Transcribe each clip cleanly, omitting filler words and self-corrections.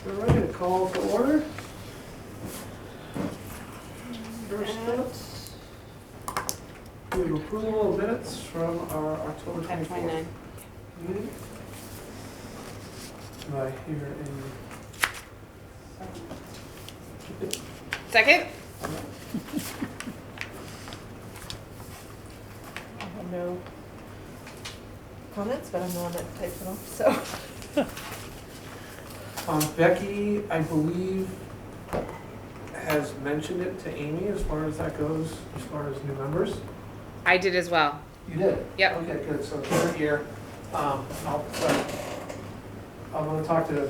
We're ready to call to order. First minutes. We have approval of minutes from our October 24th 29. meeting. Do I hear any? Second? I have no comments, but I'm the one that types them up, so. Becky, I believe, has mentioned it to Amy as far as that goes, as far as new members. I did as well. You did? Yep. Okay, good, so they're here. I'm gonna talk to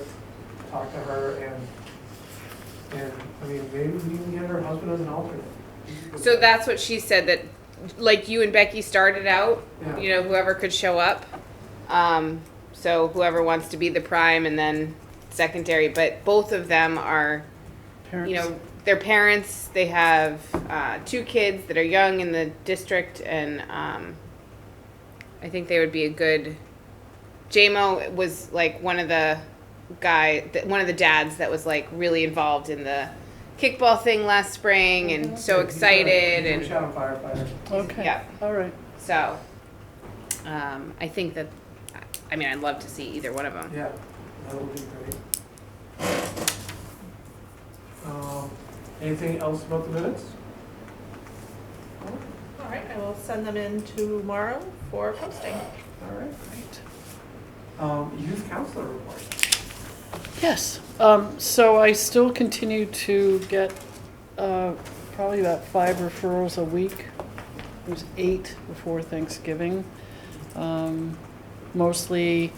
her and, I mean, maybe we can get her husband as an alternate. So that's what she said, that like you and Becky started out, Yeah. you know, whoever could show up. So whoever wants to be the prime and then secondary, but both of them are, Parents. you know, they're parents. They have 2 kids that are young in the district, and I think they would be a good. JMO was like one of the dads that was like really involved in the kickball thing last spring, and so excited, He's a and shout firefighter. Okay. yeah. All right. So I think that, I mean, I'd love to see either one of them. Yeah, that would be great. Anything else about the minutes? All right, I will send them in tomorrow for posting. All right, great. Youth counselor report. Yes. So I still continue to get probably about 5 referrals a week. It was 8 before Thanksgiving. Mostly,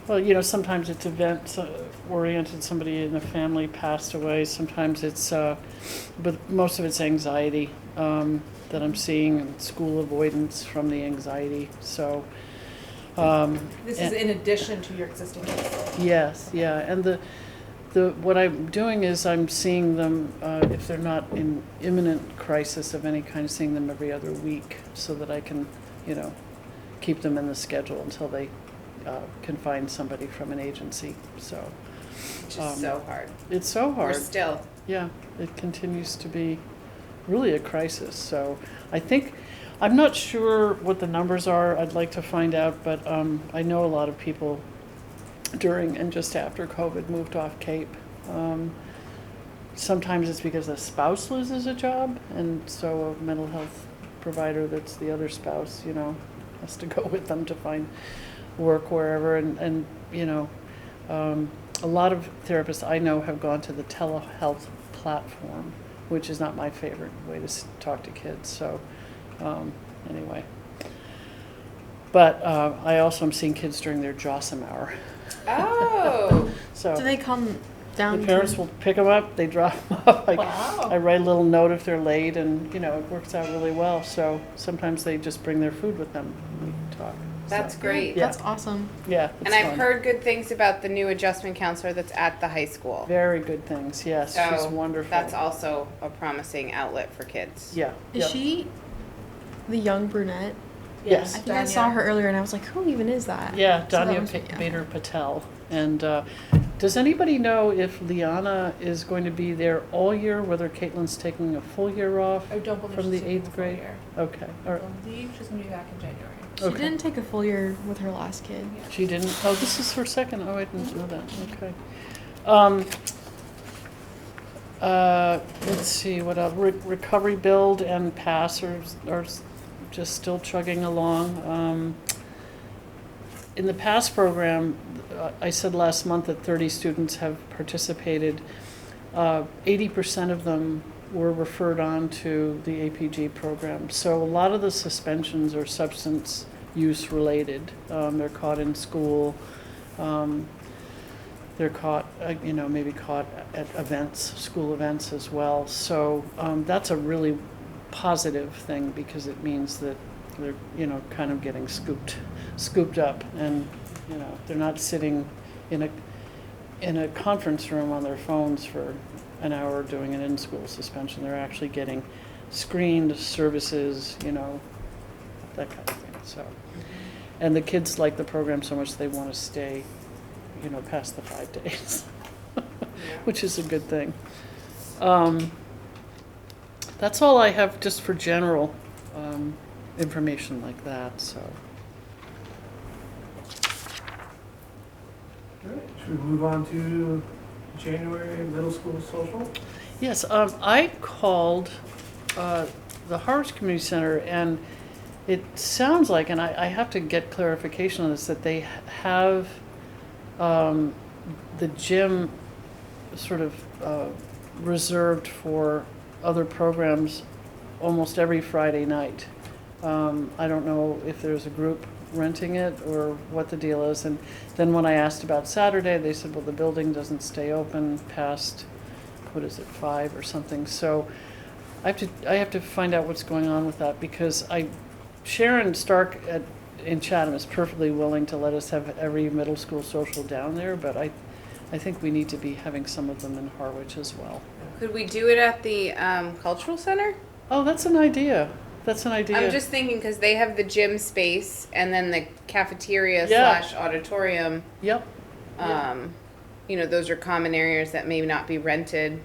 well, you know, sometimes it's event oriented. Somebody in the family passed away. Sometimes it's, but most of it's anxiety that I'm seeing, and school avoidance from the anxiety. So. This is in addition to your existing list. Yes, yeah, and the what I'm doing is I'm seeing them, if they're not in imminent crisis of any kind, seeing them every other week, so that I can, you know, keep them in the schedule until they can find somebody from an agency. So Which is so hard. it's so We're hard. still. Yeah, it continues to be really a crisis. So I think, I'm not sure what the numbers are. I'd like to find out, but I know a lot of people during and just after COVID moved off Cape. Sometimes it's because a spouse loses a job, and so a mental health provider that's the other spouse, you know, has to go with them to find work wherever. And you know, a lot of therapists I know have gone to the telehealth platform, which is not my favorite way to talk to kids. So anyway, but I also am seeing kids during their JOSM hour. Oh. So Do they come down? the parents will pick them up, they drop them off. Wow. I write a little note if they're late, and you know, it works out really well. So sometimes they just bring their food with them when we talk. That's So, great. Yeah. That's awesome. yeah, And it's I've fun. heard good things about the new adjustment counselor that's at the high school. Very good things. Yes, So she's wonderful. that's also a promising outlet for kids. Yeah. Is yep. she the young brunette? Yes. I think I saw her earlier and I was like, who even is that? Yeah, So that Danya was- yeah. Bader Patel. And does anybody know if Liana is going to be there all year, whether Caitlin's taking a full year off I don't believe from she's the taking 8th a full grade? year. Okay. All I right. believe she's gonna be back in January. She Okay. didn't take a full year with her last kid. She didn't? Oh, this is her second. Oh, I didn't know that. Okay. Let's see, what else? Recovery Build and Pass are just still chugging along. In the PASS program, I said last month that 30 students have participated. 80% of them were referred on to the APG program. So a lot of the suspensions are substance use related. They're caught in school. They're caught, you know, maybe caught at events, school events as well. So that's a really positive thing, because it means that they're, you know, kind of getting scooped up, and you know, they're not sitting in a conference room on their phones for an hour doing an in-school suspension. They're actually getting screened services, you know, that kind of thing. So, and the kids like the program so much they want to stay, you know, past the 5 days. which is a good thing. That's all I have just for general information like that, so. All right, should we move on to January middle school social? Yes, I called the Harwich Community Center, and it sounds like, and I have to get clarification on this, that they have the gym sort of reserved for other programs almost every Friday night. I don't know if there's a group renting it or what the deal is. And then when I asked about Saturday, they said, well, the building doesn't stay open past, what is it, 5 or something. So I have to find out what's going on with that, because Sharon Stark in Chatham is perfectly willing to let us have every middle school social down there, but I think we need to be having some of them in Harwich as well. Could we do it at the cultural center? Oh, that's an idea. That's an idea. I'm just thinking because they have the gym space and then the cafeteria Yeah. / auditorium. Yep. Those are common areas that may not be rented.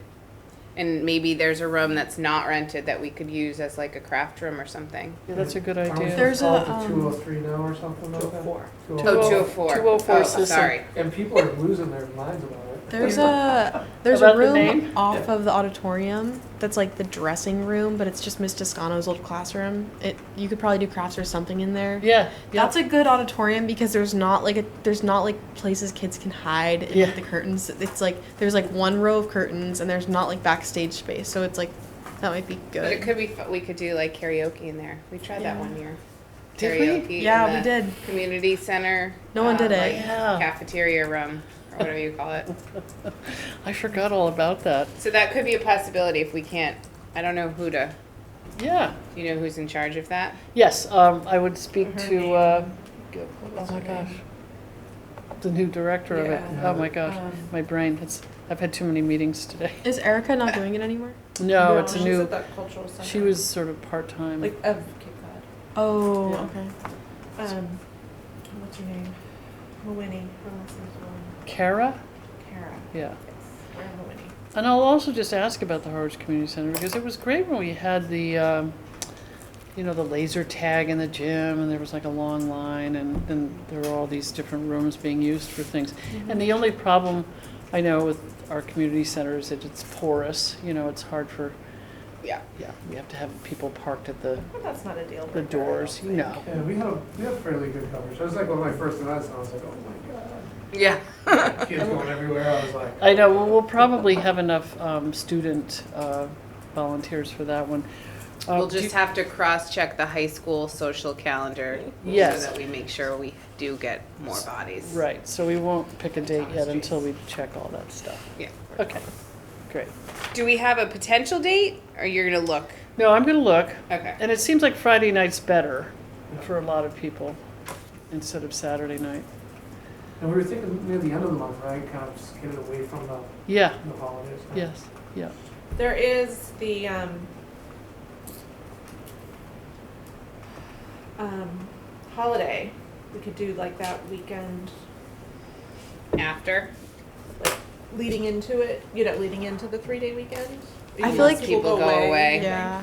And maybe there's a room that's not rented that we could use as like a craft room or something. Yeah, that's a good Aren't we idea. There's supposed to a, call it the 203 now or something like that? 204. 204. 204 Oh, system. sorry. And people are losing their minds about it. there's About a the room name? off of the auditorium that's like the dressing room, but it's just Miss Toscano's old classroom. You could probably do crafts or something in there. Yeah. That's a good auditorium because there's not like places kids can hide in Yeah. like, the curtains. It's like there's like one row of curtains and there's not like backstage space. So it's like that might be good. But it could be, we could do like karaoke in there. We tried that Yeah. one year. Did we? Karaoke Yeah, in we the did. Community center. No one did it. like Yeah. Cafeteria room or whatever you call it. I forgot all about that. So that could be a possibility if we can't. I don't know who to. Yeah. Do you know who's in charge of that? Yes, I would speak Her to, name. oh What's my her name? gosh, the new director of it. Yeah. Oh my gosh, my brain, I've had too many meetings today. Is Erica not doing it anymore? No, it's a she's new, at that cultural center. she was sort of part-time. like of Cape Cod. Oh, Yeah. okay. What's her name? Mawini. Her last name's Mawini. Kara? Kara. Yeah. Yes. Kara Mawini. And I'll also just ask about the Harwich Community Center, because it was great when we had the, the laser tag in the gym, and there was like a long line, and then there were all these different rooms being used for things. And the only problem I know with our community center is that it's porous, it's hard for, Yeah. we have to have people parked at the But that's not a deal. the doors, Yeah, we have fairly good coverage. That was like one of my first events, and I was like, oh my god. Yeah. Kids going everywhere. I was like, I know, well, we'll probably have enough student volunteers for that one. We'll do you- just have to cross-check the high school social calendar. Yes. So that we make sure we do get more bodies. Right, so we won't pick a date yet until we check all that stuff. Yeah. Okay, great. Do we have a potential date, or you're gonna look? No, I'm gonna look, Okay. and it seems like Friday night's better for a lot of people instead of Saturday night. and we were thinking near the end of the month, right? Kind of just get it away from the Yeah, holidays. yes, yeah. There is the holiday. We could do like that weekend, After. like leading into it. Leading into the 3-day weekend. I feel like people go away. Yeah.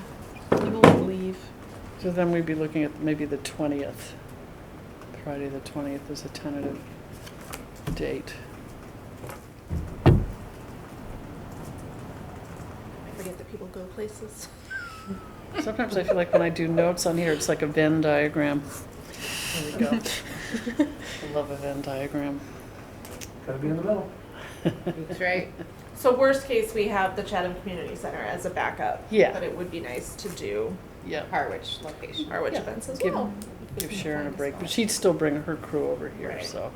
People would leave. So then we'd be looking at maybe the 20th. Friday the 20th is a tentative date. I forget that people go places. Sometimes I feel like when I do notes on here, it's like a Venn diagram. There we go. I love a Venn diagram. Gotta be in the middle. That's right. So worst case, we have the Chatham Community Center as a backup. Yeah. But it would be nice to do Yeah, Harwich location. Harwich Yeah. events as Give- well. give Sharon a break, but she'd still bring her crew over here, Right. so.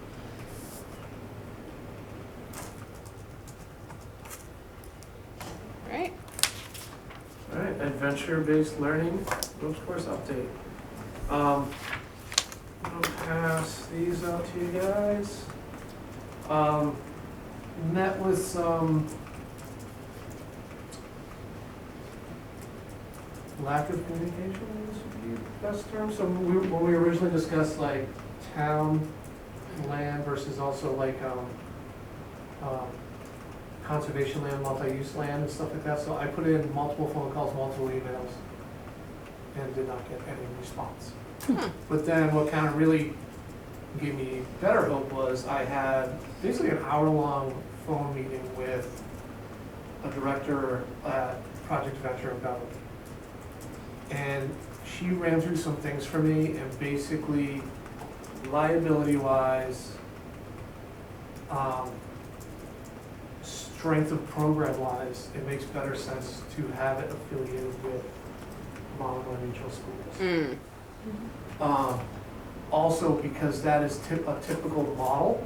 Right. All right, adventure-based learning, ropes course update. I'll pass these out to you guys. Met with some lack of communication, I guess would be the best term. So when we originally discussed like town land versus also like conservation land, multi-use land and stuff like that. So I put in multiple phone calls, multiple emails, and did not get any response. But then what kind of really gave me better hope was I had basically an hour-long phone meeting with a director at Project Venture in Beverly. And she ran through some things for me, and basically liability-wise, strength of program-wise, it makes better sense to have it affiliated with Monmouth Regional Schools. Also, because that is a typical model,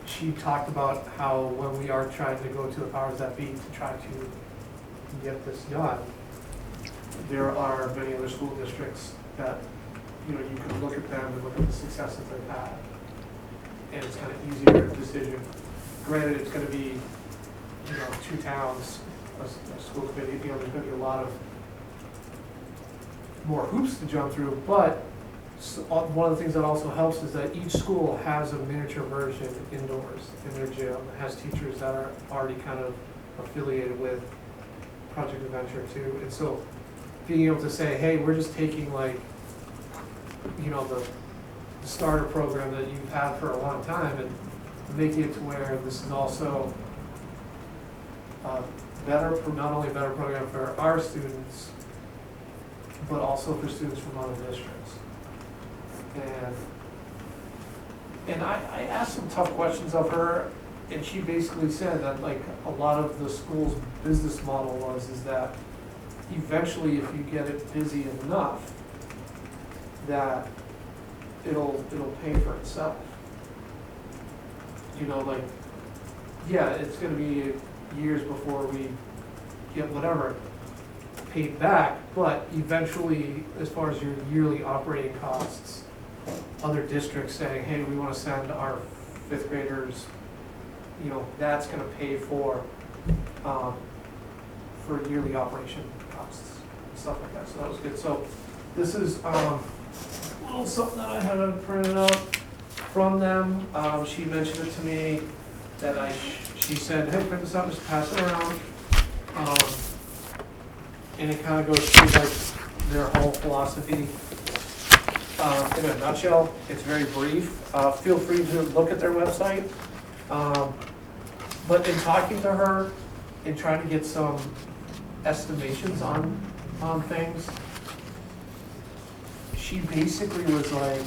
she talked about how when we are trying to go to the powers that be to try to get this done, there are many other school districts that, you know, you can look at them and look at the successes they've had. And it's kind of easier decision. Granted, it's gonna be, you know, 2 towns, a school committee, you know, there's gonna be a lot of more hoops to jump through, but one of the things that also helps is that each school has a miniature version indoors in their gym. It has teachers that are already kind of affiliated with Project Adventure too. And so being able to say, hey, we're just taking like, you know, the starter program that you've had for a long time and making it to where this is also better, not only a better program for our students, but also for students from other districts. And I asked some tough questions of her, and she basically said that like a lot of the school's business model is that eventually if you get it busy enough, that it'll pay for itself. You know, like, yeah, it's gonna be years before we get whatever paid back, but eventually, as far as your yearly operating costs, other districts saying, hey, we want to send our 5th graders, you know, that's going to pay for yearly operation costs and stuff like that. So that was good. So this is a little something that I had printed out from them. She mentioned it to me that she said, hey, print this out, just pass it around. And it kind of goes through like their whole philosophy. In a nutshell, it's very brief. Feel free to look at their website. But in talking to her and trying to get some estimations on things, she basically was like,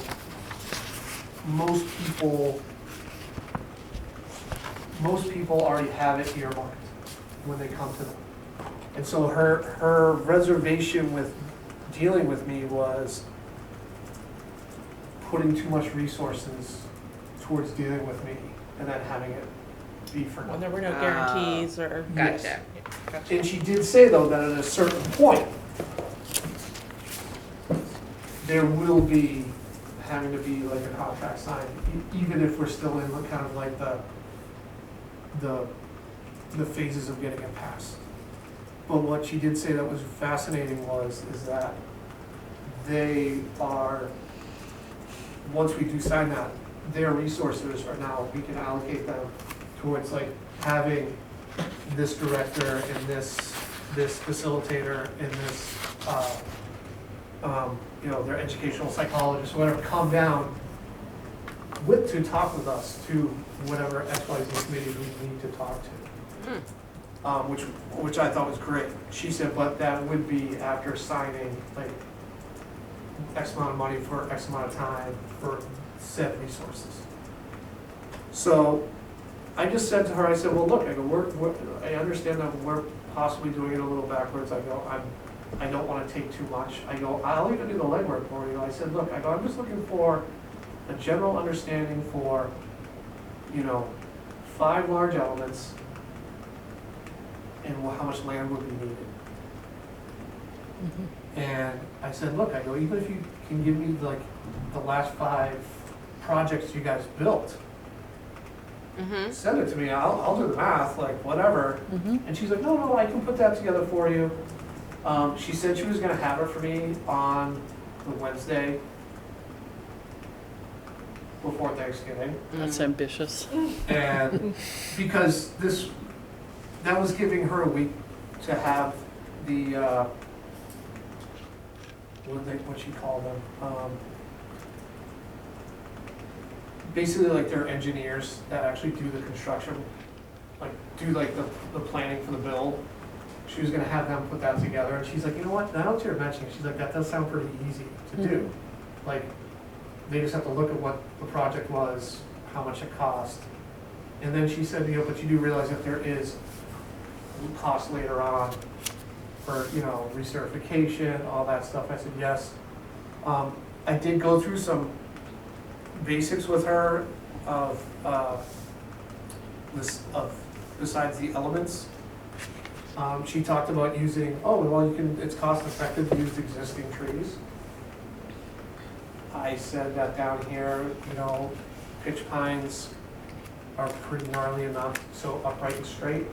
most people already have it earmarked when they come to them. And so her reservation with dealing with me was putting too much resources towards dealing with me and then having it be for When nothing. there were no guarantees or. Gotcha. Gotcha. And she did say though that at a certain point, there will be having to be like a contract signed, even if we're still in kind of like the phases of getting it passed. But what she did say that was fascinating is that they are, once we do sign that, their resources are now, we can allocate them towards like having this director and this facilitator and this, you know, their educational psychologist, whatever, come down to talk with us to whatever XYZ committee we need to talk to. Which I thought was great. She said, but that would be after signing like X amount of money for X amount of time for said resources. So I just said to her, I said, well, look, I go, I understand that we're possibly doing it a little backwards. I go, I don't want to take too much. I go, I'll even do the legwork for you. I said, look, I'm just looking for a general understanding for, you know, 5 large elements and how much land would be needed. And I said, look, I go, even if you can give me like the last 5 projects you guys built, send it to me, I'll do the math, like whatever. And she's like, no, I can put that together for you. She said she was gonna have it for me on the Wednesday before Thanksgiving. That's ambitious. And because that was giving her a week to have the, what she called them? Basically like their engineers that actually do the construction, like do like the planning for the build. She was gonna have them put that together, and she's like, you know what, now that you're mentioning, she's like, that does sound pretty easy to do. Like, they just have to look at what the project was, how much it cost. And then she said, you know, but you do realize that there is cost later on for, you know, recertification, all that stuff. I said, yes. I did go through some basics with her of besides the elements. She talked about using, it's cost effective to use existing trees. I said that down here, you know, pitch pines are pretty gnarly and not so upright and straight.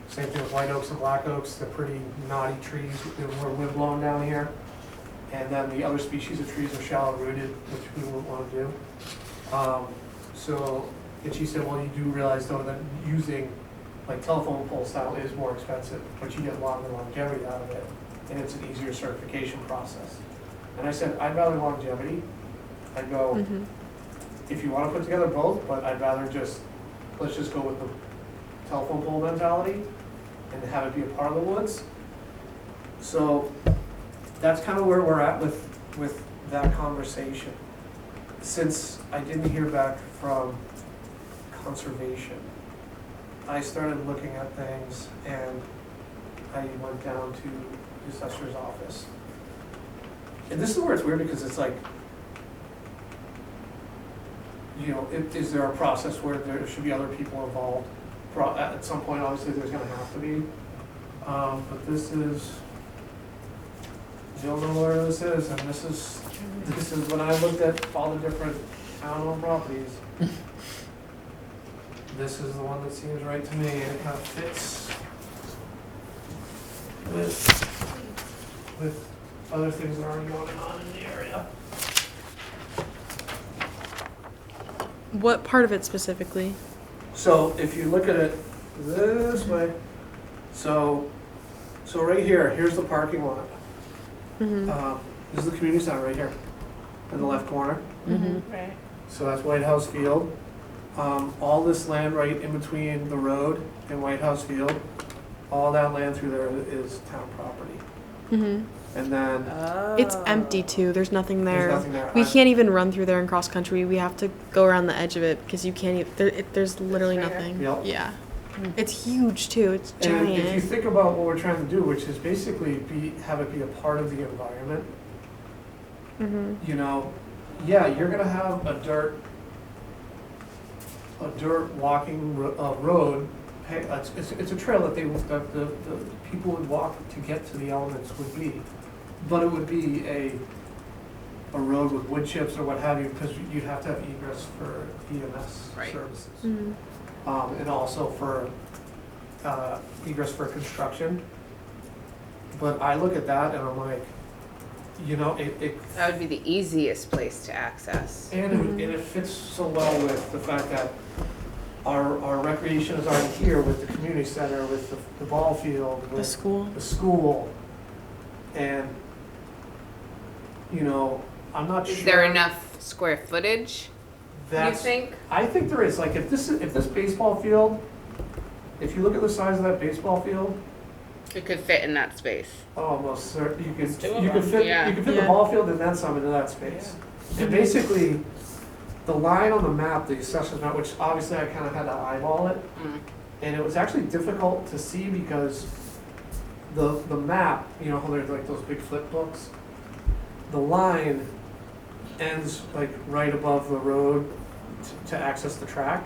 Same thing with white oaks and black oaks, they're pretty knotty trees, they're more wind blown down here. And then the other species of trees are shallow rooted, which we wouldn't want to do. And she said, well, you do realize though that using like telephone pole style is more expensive, but you get a lot more longevity out of it, and it's an easier certification process. And I said, I'd rather longevity. I'd go, if you want to put together both, but I'd rather let's just go with the telephone pole mentality and have it be a part of the woods. So that's kind of where we're at with that conversation. Since I didn't hear back from conservation, I started looking at things, and I went down to the assessor's office. And this is where it's weird, because it's like, you know, is there a process where there should be other people involved? At some point, obviously, there's gonna have to be. But this is, you'll know where this is, and this is when I looked at all the different town-owned properties. This is the one that seems right to me, and it kind of fits with other things that are already going on in the area. What part of it specifically? So if you look at it this way, so right here, here's the parking lot. This is the community center right here, in the left corner. Right. So that's White House Field. All this land right in between the road and White House Field, all that land through there is town property. And then It's empty too. There's nothing there. there's nothing there. We can't even run through there in cross country. We have to go around the edge of it because you can't. There's literally Right here? nothing. Yep. Yeah, it's huge too. It's And if you giant. think about what we're trying to do, which is basically have it be a part of the environment, you know, yeah, you're gonna have a dirt walking road. It's a trail that the people would walk to get to the elements would be, but it would be a road with wood chips or what have you, because you'd have to have egress for EMS Right. services, and also for egress for construction. But I look at that and I'm like, you know, That would be the easiest place to access. and it fits so well with the fact that our recreation is already here with the community center, with the ball field, The with school. the school. And, you know, I'm not sure. Is there enough square footage, you That's, think? I think there is, like, if this baseball field, if you look at the size of that baseball field, It could fit in that space. almost certain, you could two of you could them. fit, Yeah. you could fit the Yeah. ball field and then some into that space. And basically, the line on the map, the assessor's map, which obviously I kind of had to eyeball it, and it was actually difficult to see because the map, you know how there's like those big flip books? The line ends like right above the road to access the track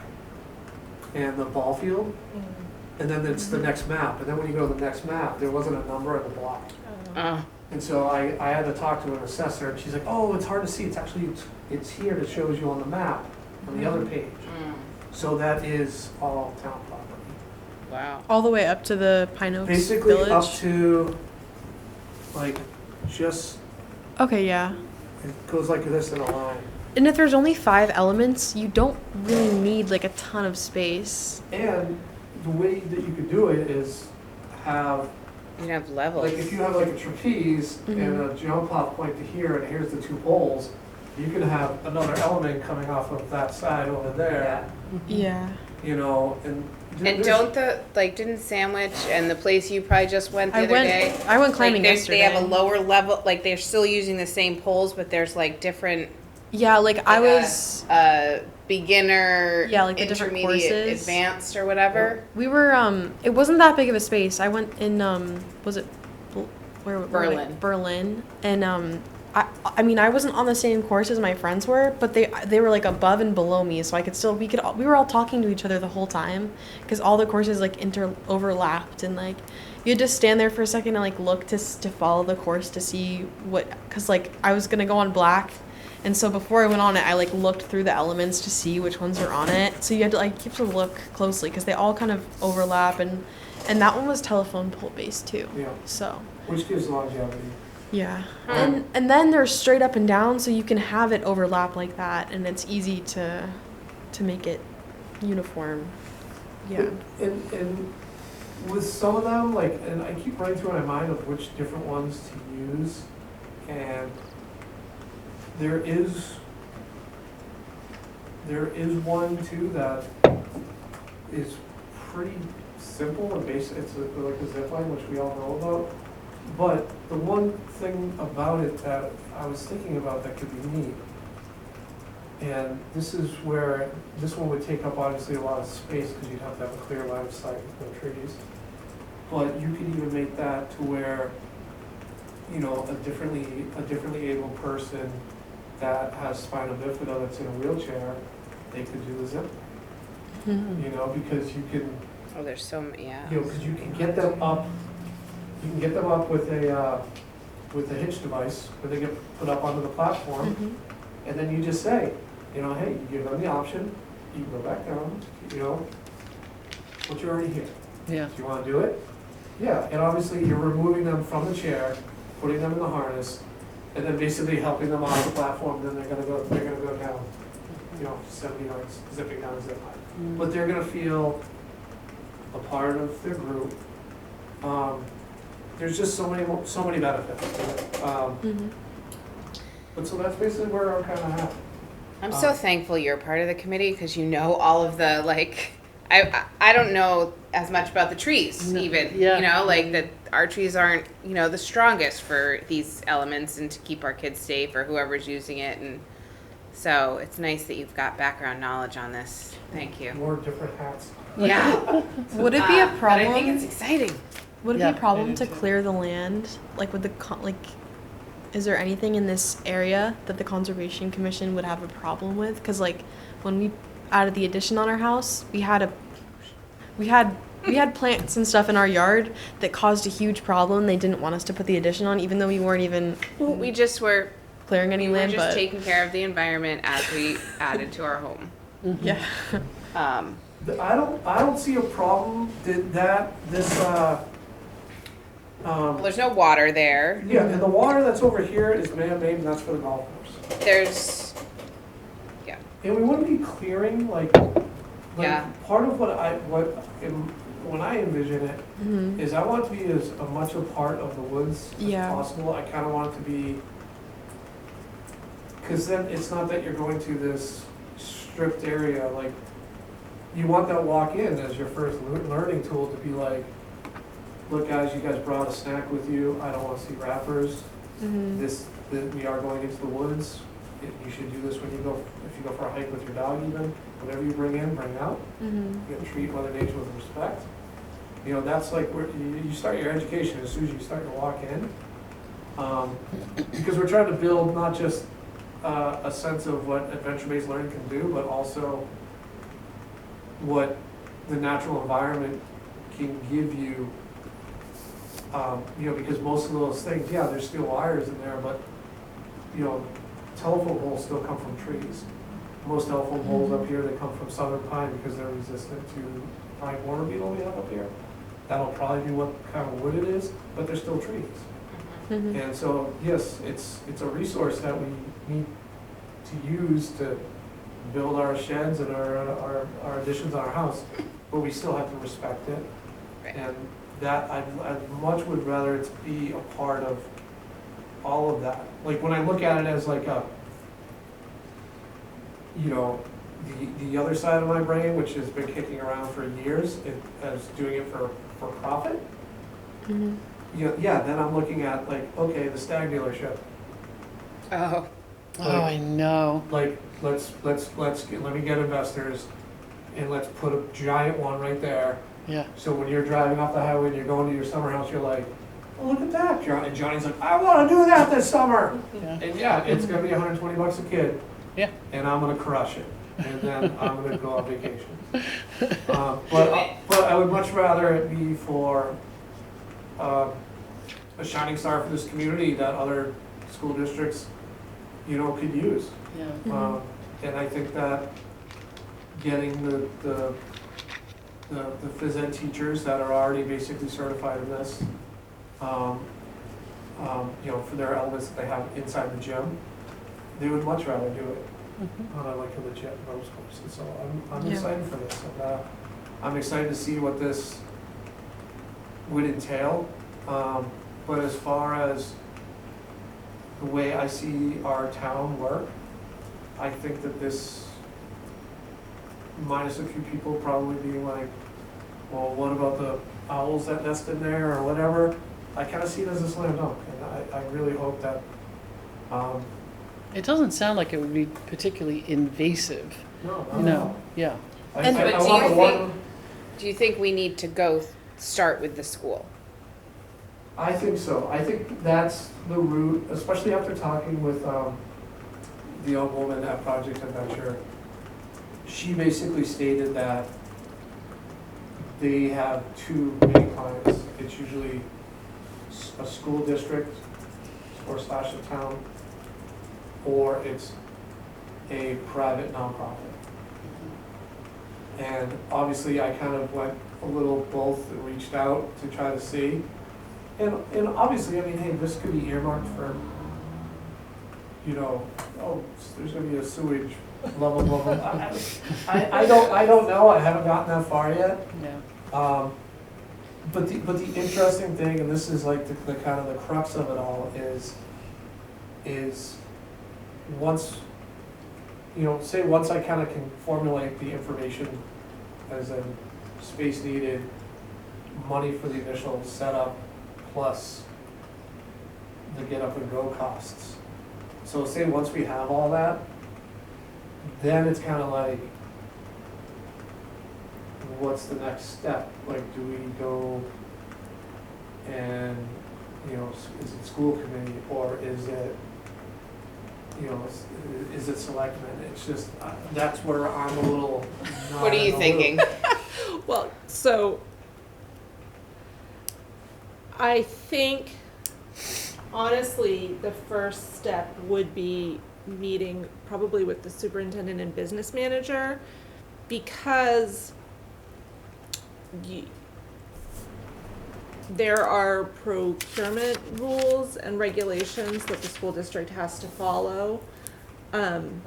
and the ball field, and then it's the next map, and then when you go to the next map, there wasn't a number in the block. And so I had to talk to an assessor, and she's like, oh, it's hard to see, it's here, it shows you on the map, on the other page. So that is all town property. Wow. All the way up to the Pine Oaks Basically Village. up to, like, just, Okay, yeah. it goes like this in a line. And if there's only 5 elements, you don't really need like a ton of space. And the way that you could do it is have, You can have levels. like, if you have like a trapeze and a jump off point to here, and here's the two poles, you could have another element coming off of that side over there, Yeah. you know, and. And there's- didn't Sandwich and the place you probably just went the other day? I went climbing like yesterday. they have a lower level, like they're still using the same poles, but there's like different. Yeah, like I was. Beginner, Yeah, like the different intermediate, courses. advanced, or whatever. We were. It wasn't that big of a space. I went in. Was it? Where? Berlin. Berlin, and I mean, I wasn't on the same course as my friends were, but they were like above and below me, so I could still. We were all talking to each other the whole time, because all the courses like overlapped, and like you had to stand there for a second and like look to follow the course to see what, because like I was gonna go on black. And so before I went on it, I like looked through the elements to see which ones are on it. So you had to like you have to look closely because they all kind of overlap, and that one was telephone pole based too. Yeah, So which gives longevity. yeah, and then they're straight up and down, so you can have it overlap like that, and it's easy to make it uniform. Yeah. And with some of them, like, and I keep running through my mind of which different ones to use, and there is one too that is pretty simple and basic. It's like a zip line, which we all know about. But the one thing about it that I was thinking about that could be neat, and this is where this one would take up obviously a lot of space because you'd have to have a clear line of sight with no trees. But you could even make that to where, you know, a differently able person that has spinal bifida that's in a wheelchair, they could do the zip line, you know, because you can, Oh, there's so many. Yeah. you know, because you can get them up. You can get them up with a hitch device where they get put up onto the platform, and then you just say, you know, hey, you give them the option. You can go back down, you know, but you're already here. Yeah. Do you want to do it? Yeah, and obviously you're removing them from the chair, putting them in the harness, and then basically helping them off the platform. Then they're gonna go down, you know, 70 yards, zipping down the zip line. But they're gonna feel a part of their group. There's just so many benefits to it. But so that's basically where I'm kind of at. I'm so thankful you're part of the committee because you know all of the like. I don't know as much about the trees even. Yeah. You know, like that our trees aren't the strongest for these elements and to keep our kids safe or whoever's using it, and so it's nice that you've got background knowledge on this. Thank you. More different hats. Yeah. Would it be a But I problem? think it's exciting. Would it Yeah, be a problem I do to too. clear the land? Like, would is there anything in this area that the Conservation Commission would have a problem with? Because, like, when we added the addition on our house, we had plants and stuff in our yard that caused a huge problem. They didn't want us to put the addition on, even though we weren't even We just were clearing any we were land. just But taking care of the environment as we added to our home. yeah, I don't see a problem Well, there's no water there. yeah, and the water that's over here is man-made, and that's for the golf course. There's And we wouldn't be clearing, like Yeah. part of when I envision it, is I want it to be as much a part of the woods as Yeah. possible. I kind of want it to be, because then it's not that you're going to this stripped area, like, you want that walk-in as your first learning tool to be like, look guys, you guys brought a snack with you, I don't want to see wrappers. We are going into the woods. You should do this when you go, if you go for a hike with your dog even, whatever you bring in, bring out. You gotta treat Mother Nature with respect. You know, that's like where you start your education as soon as you start to walk in. Because we're trying to build not just a sense of what adventure-based learning can do, but also what the natural environment can give you. You know, because most of those things, yeah, there's still wires in there, but, you know, telephone poles still come from trees. Most telephone poles up here, they come from southern pine because they're resistant to pine water beetle we have up here. That'll probably be what kind of wood it is, but they're still trees. And so, yes, it's a resource that we need to use to build our sheds and our additions on our house. but we still have to respect it. Right. And that, I much would rather it be a part of all of that. Like, when I look at it as like a, you know, the other side of my brain, which has been kicking around for years, as doing it for profit, Mhm. yeah, then I'm looking at like, okay, the Stag dealership. Oh, Oh, I know. Like, let me get investors and let's put a giant one right there. Yeah. So when you're driving off the highway and you're going to your summer house, you're like, oh, look at that, John. And Johnny's like, I want to do that this summer. Yeah. And yeah, it's gonna be $120 a kid. Yeah. And I'm gonna crush it. And then I'm gonna go on vacation. But I would much rather it be for a shining star for this community that other school districts, you know, could use. Yeah. And I think that getting the phys ed teachers that are already basically certified in this, you know, for their elements that they have inside the gym, they would much rather do it on a like a legit ropes course. And so I'm Yeah. excited for this. And, I'm excited to see what this would entail. But as far as the way I see our town work, I think that this, minus a few people probably being like, well, what about the owls that nest in there or whatever, I kind of see it as a slam dunk. And I really hope that, It doesn't sound like it would be particularly invasive. No. Yeah. And- But do want you the think- one. do you think we need to go start with the school? I think so. I think that's the route, especially after talking with the young woman at Project Adventure. She basically stated that they have two main clients. It's usually a school district or slash a town, or it's a private nonprofit. And obviously I kind of went a little both and reached out to try to see. And obviously, I mean, hey, this could be earmarked for, you know, oh, there's gonna be a sewage level, blah, blah, blah. I don't know, I haven't gotten that far yet. Yeah. But the interesting thing, and this is like the kind of the crux of it all, is once, you know, say once I kind of can formulate the information as in space needed, money for the initial setup, plus the get up and go costs. So say once we have all that, then it's kind of like, what's the next step? Like, do we go and, you know, is it school committee or is it, you know, is it selectmen? It's just, that's where I'm a little. What are you thinking? Well, so I think honestly, the first step would be meeting probably with the superintendent and business manager, because there are procurement rules and regulations that the school district has to follow. And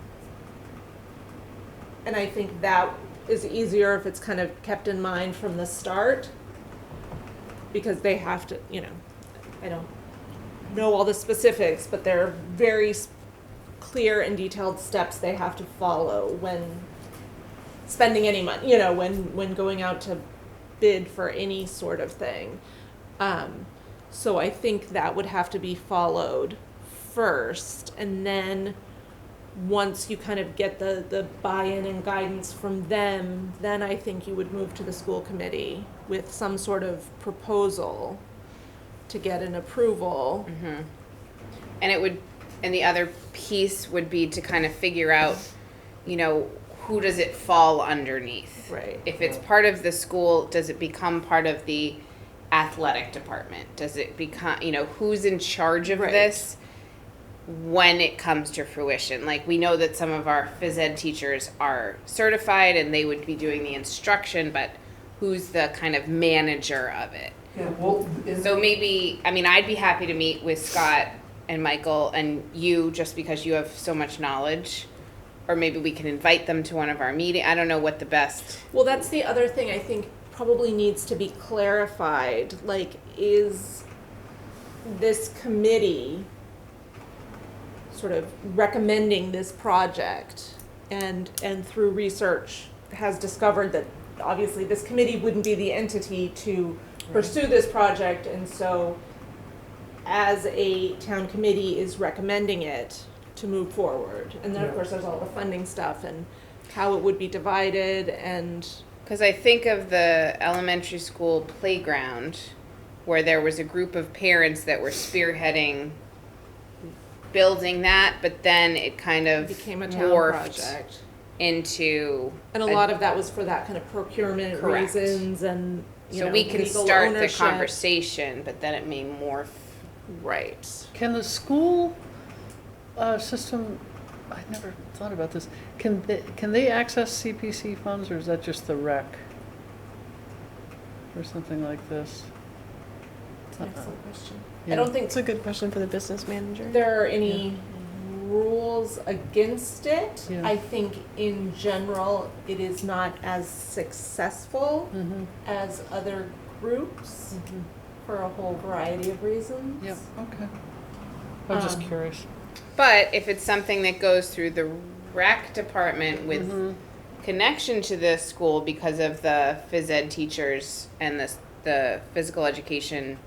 I think that is easier if it's kind of kept in mind from the start, because they have to, you know, I don't know all the specifics, but there are very clear and detailed steps they have to follow when spending any money, you know, when going out to bid for any sort of thing. So I think that would have to be followed first, and then once you kind of get the buy-in and guidance from them, then I think you would move to the school committee with some sort of proposal to get an approval. And the other piece would be to kind of figure out, you know, who does it fall underneath? Right. If it's part of the school, does it become part of the athletic department? Does it become, you know, who's in charge of Right. this when it comes to fruition? Like, we know that some of our phys ed teachers are certified and they would be doing the instruction, but who's the kind of manager of it? Yeah, well, So maybe, I mean, I'd be happy to meet with Scott and Michael and you, just because you have so much knowledge. or maybe we can invite them to one of our meetings. I don't know what the best. Well, that's the other thing I think probably needs to be clarified. Like, is this committee sort of recommending this project and through research has discovered that obviously this committee wouldn't be the entity to pursue this project, and so as a town committee is recommending it to move forward. And then of Yeah. course there's all the funding stuff and how it would be divided and Because I think of the elementary school playground where there was a group of parents that were spearheading building that, but then it kind of became a town morphed project. into. And a lot of that was for that kind of procurement Correct. reasons and, you So know, we can legal start ownership. the conversation, but then it may morph. Right. Can the school system, I never thought about this, can they access CPC funds, or is that just the rec? Or something like this? Excellent question. Yeah. I don't think It's a good question for the business manager. there are any rules against it. Yeah. I think in general, it is not as successful Mm-hmm, as other groups for a whole variety of reasons. yep, okay. I was just Um, curious. But if it's something that goes through the rec department with Mhm. connection to the school because of the phys ed teachers and the physical education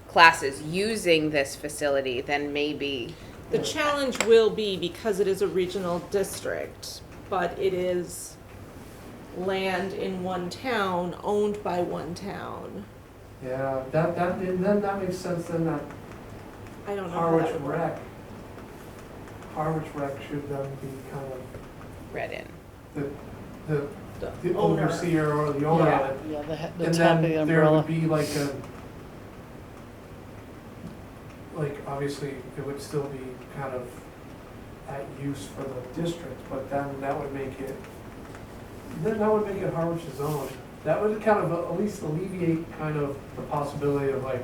classes using this facility, then maybe. The challenge will be because it is a regional district, but it is land in one town, owned by one town. Yeah, then that makes sense, then that I don't know how Harwich that would work. rec. Harwich rec should then be kind of Read in. the overseer or the owner of it. Yeah, the And top of then the there umbrella. would be like obviously, it would still be kind of at use for the district, but then that would make it Harwich's own. That would kind of at least alleviate kind of the possibility of like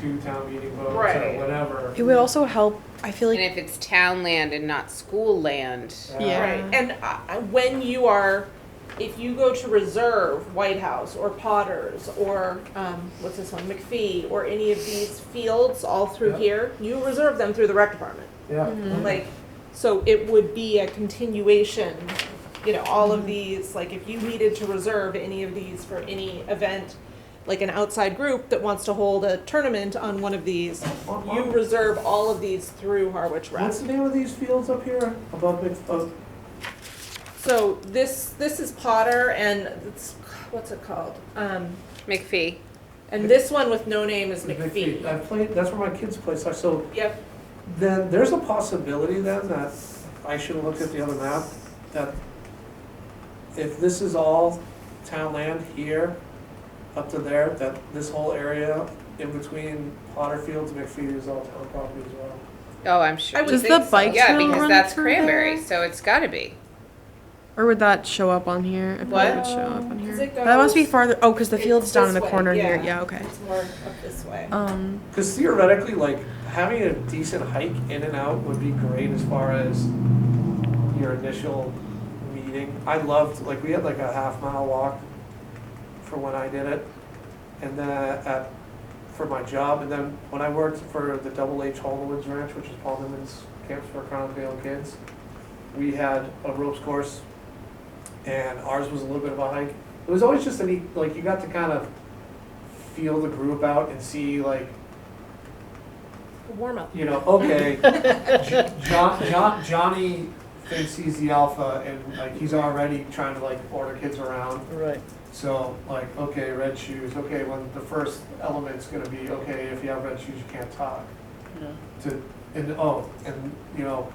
2 town meeting votes Right. or whatever. It would also help, I feel And like, if it's town land and not school land, Yeah. Right, and when you are, if you go to reserve White House or Potters or, what's this one, McPhee, or any of these fields all through Yeah. here, you reserve them through the rec department. Yeah. Like, so it would be a continuation, you know, all of these, like if you needed to reserve any of these for any event, like an outside group that wants to hold a tournament on one of these, you reserve all of these through Harwich Rec. What's the name of these fields up here above So this is Potter and it's, what's it called? McPhee. And this one with no name is McPhee? McPhee. I played, that's where my kids play, so Yep, then there's a possibility then that I should have looked at the other map, that if this is all town land here, up to there, that this whole area in between Potter Fields and McPhee is all town property as well. Oh, I'm sure. I would does think the so. bike Yeah, trail because run that's through Cranberry, there? so it's gotta be. Or would that show up on here? It probably What? would show up on here. 'Cause it That must be goes- farther. Oh, because the it's field's down in this the way, corner here. yeah. Yeah. Okay. it's more up this way. Because theoretically, like, having a decent hike in and out would be great as far as your initial meeting. I loved, like, we had like a half-mile walk for when I did it, and then for my job, and then when I worked for the Double H Hall in the Woods Ranch, which is Paul Newman's camps for Crown Vale kids, we had a ropes course, and ours was a little bit of a hike. It was always just a neat, like, you got to kind of feel the group out and see, like, Warm up. you know, okay, Johnny thinks he's the alpha, and like he's already trying to like order kids around. Right. So like, okay, red shoes. Okay, when the first element's gonna be, okay, if you have red shoes, you can't talk. Yeah. And you know,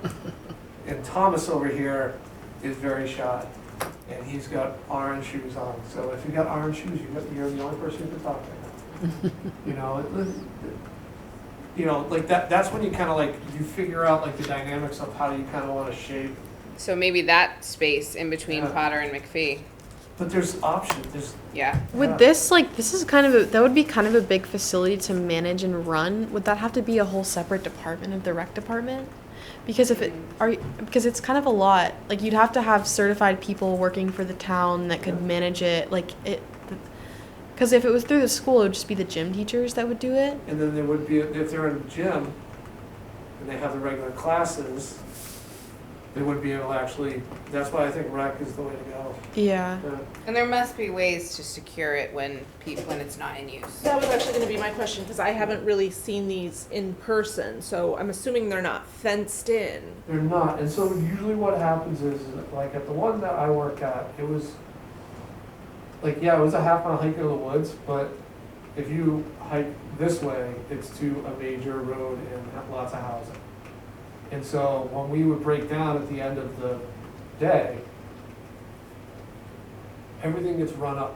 and Thomas over here is very shy, and he's got orange shoes on. So if you got orange shoes, you're the only person who can talk right now. You know, like that's when you kind of like, you figure out like the dynamics of how you kind of want to shape. So maybe that space in between Yeah. Potter and McPhee. But there's options, Yeah. Would Yeah. this is kind of that would be kind of a big facility to manage and run. Would that have to be a whole separate department of the rec department? Because because it's kind of a lot. Like you'd have to have certified people working for the town that could manage it. Like it, because if it was through the school, it would just be the gym teachers that would do it. And then there would be, if they're in the gym and they have the regular classes, they would be able to actually, that's why I think rec is the way to go. Yeah. And there must be ways to secure it when it's not in use. That was actually gonna be my question, because I haven't really seen these in person, so I'm assuming they're not fenced in. They're not, and so usually what happens is, like at the one that I work at, it was, like, yeah, it was a half-mile hike into the woods, but if you hike this way, it's to a major road and lots of housing. And so when we would break down at the end of the day, everything gets run up.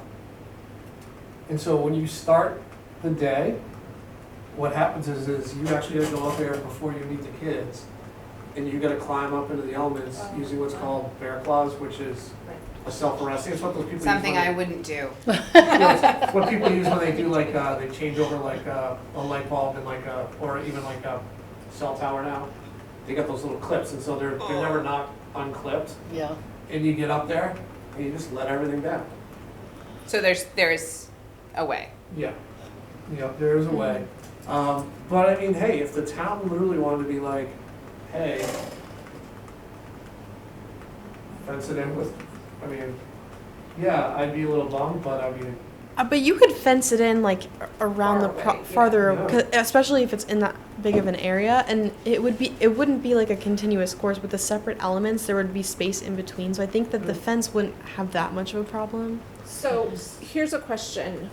And so when you start the day, what happens is you actually have to go up there before you meet the kids, and you gotta climb up into the elements using what's called bear claws, which is a self-arresting. It's what those people use. Something when I they- wouldn't do. It's what people use when they do like, they change over like a light bulb and like or even like a cell tower now. They got those little clips, and so they're never not unclipped. Yeah. And you get up there and you just let everything down. So there's a way. Yeah, yeah, there is a way. But I mean, hey, if the town literally wanted to be like, hey, fence it in with, I mean, yeah, I'd be a little bummed, but I mean, But you could fence it in like around Far the away, yeah. farther, Yeah. 'cause- especially if it's in that big of an area, and it wouldn't be like a continuous course with the separate elements. There would be space in between, so I think that the fence wouldn't have that much of a problem. So here's a question,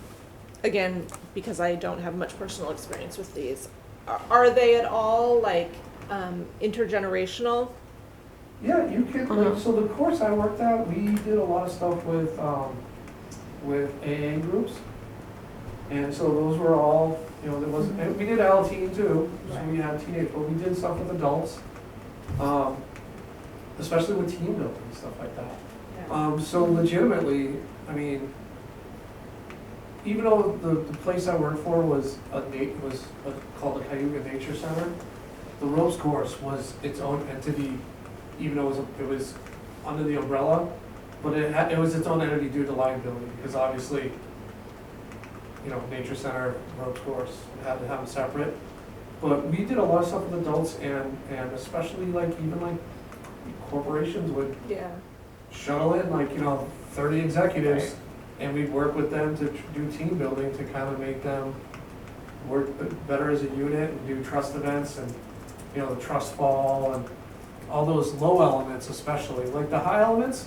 again, because I don't have much personal experience with these. Are they at all like intergenerational? yeah, you could, like, so the course I worked at, we did a lot of stuff with AA groups. And so those were all, you know, there was, and we did LT too, so we had teenagers, but we did stuff with adults. Especially with team building and stuff like that. So legitimately, I mean, even though the place I worked for was called the Cayuga Nature Center, the ropes course was its own entity, even though it was under the umbrella, but it was its own entity due to liability, because obviously, you know, Nature Center, ropes course, had to have them separate. But we did a lot of stuff with adults, and especially like, even like corporations would Yeah. shuttle in like, you know, 30 executives, and we'd work with them to do team building to kind of make them work better as a unit and do trust events and, you know, the trust fall and all those low elements especially. Like the high elements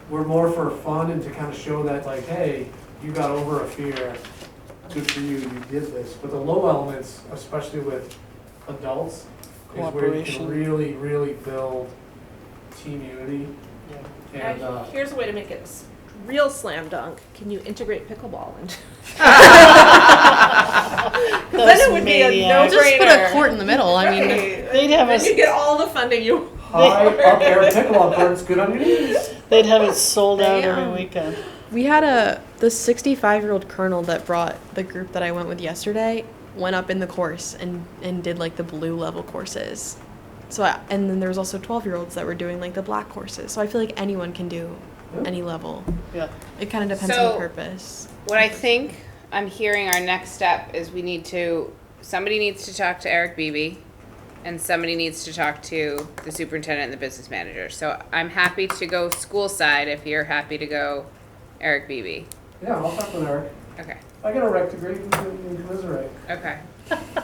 were more for fun and to kind of show that like, hey, you got over a fear, good for you, you did this. But the low elements, especially with adults, is where you Cooperation. can really, really build team unity. Yeah. And Here's a way to make it real slam dunk. Can you integrate pickleball into? Then it would be a maniacs. Just put a no-brainer. court in the middle. I mean, They'd have Then us. you get all the funding you. high up air pickleball courts, good on your knees. They'd have it sold out Damn. every weekend. we had the 65-year-old colonel that brought the group that I went with yesterday went up in the course and did like the blue level courses. So and then there was also 12-year-olds that were doing like the black courses. So I feel like anyone can do any level. Yeah. It kind of depends on So- the purpose. What I think I'm hearing our next step is somebody needs to talk to Eric Beebe, and somebody needs to talk to the superintendent and the business manager. So I'm happy to go school side if you're happy to go Eric Beebe. Yeah, I'll talk with Eric. Okay. I got a rec degree in commiserate. Okay.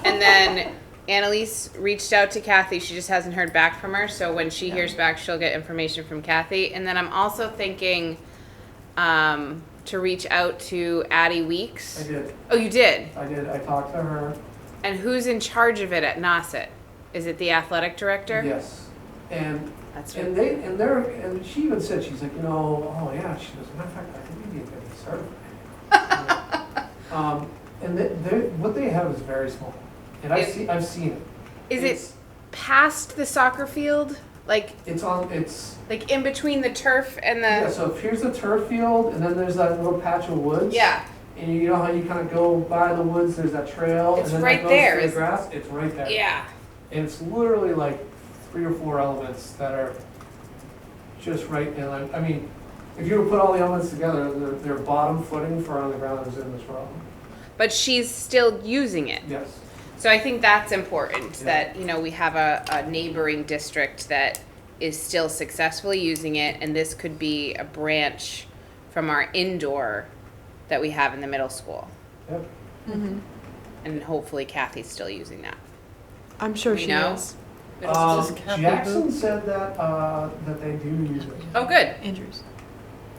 And then Annalise reached out to Kathy. She just hasn't heard back from her. So when she hears back, she'll get information from Kathy. And then I'm also thinking to reach out to Addie I Weeks. did. Oh, you did? I talked to her. And who's in charge of it at Nauset? Is it the athletic director? Yes. And That's and and she even said, she's like, you know, oh yeah, she goes, matter of fact, I think we need to get certified. And what they have is very small. And I've seen it. Is it past the soccer field? Like It's in between the turf and the yeah, so if here's the turf field, and then there's that little patch of woods. Yeah. And you know how you kind of go by the woods, there's that trail. It's and then right that goes there, to the is- grass? It's right there. Yeah. And it's literally like 3 or 4 elements that are just right in line. I mean, if you were to put all the elements together, their bottom footing for on the ground is in this row. But she's still using it. Yes. So I think that's important, Yeah. that, you know, we have a neighboring district that is still successfully using it, and this could be a branch from our indoor that we have in the middle school. Yep. Mm-hmm. And hopefully Kathy's still using that. I'm sure We she know. is. Does Kathy Jackson Booth- said that they do use it. Oh, good. Andrews,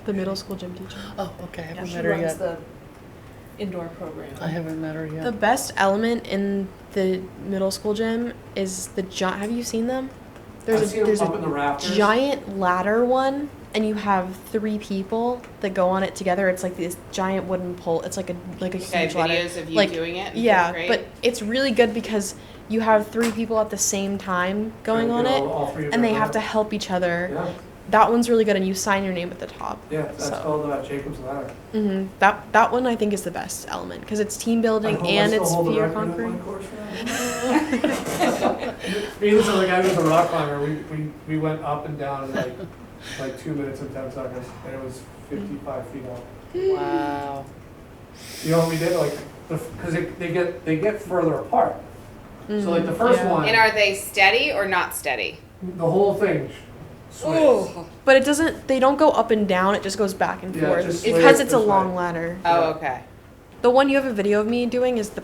the middle school gym teacher. Oh, okay, I Yeah, haven't she met her runs yet. the indoor program. I haven't met her yet. The best element in the middle school gym is the giant. Have you seen them? I've seen them there's up in the rafters. giant ladder one, and you have 3 people that go on it together. It's like this giant wooden pole. It's like a Okay, huge ladder. videos of you Like, doing it in Yeah, fifth grade? but it's really good because you have 3 people at the same time going Trying on to get it, all 3 of and they them have in. to help each other. Yeah, That one's really good, and you sign your name at the top. yeah, that's So- called Jacob's Ladder. That one I think is the best element because it's team I building hope and I still it's hold the fear record of my conquering. course for that. Me and this other guy who's a rock climber, we went up and down in like 2 minutes and 10 seconds, and it was 55 feet up. Wow. You know what we did? Like, because they get further apart. So like the first Yeah. one, And are they steady or not steady? the whole thing sways. But it doesn't. They don't go up and down. It just goes back and Yeah, it forth. just It's sways because it's a this way. long ladder. Oh, Yeah. okay. The one you have a video of me doing is the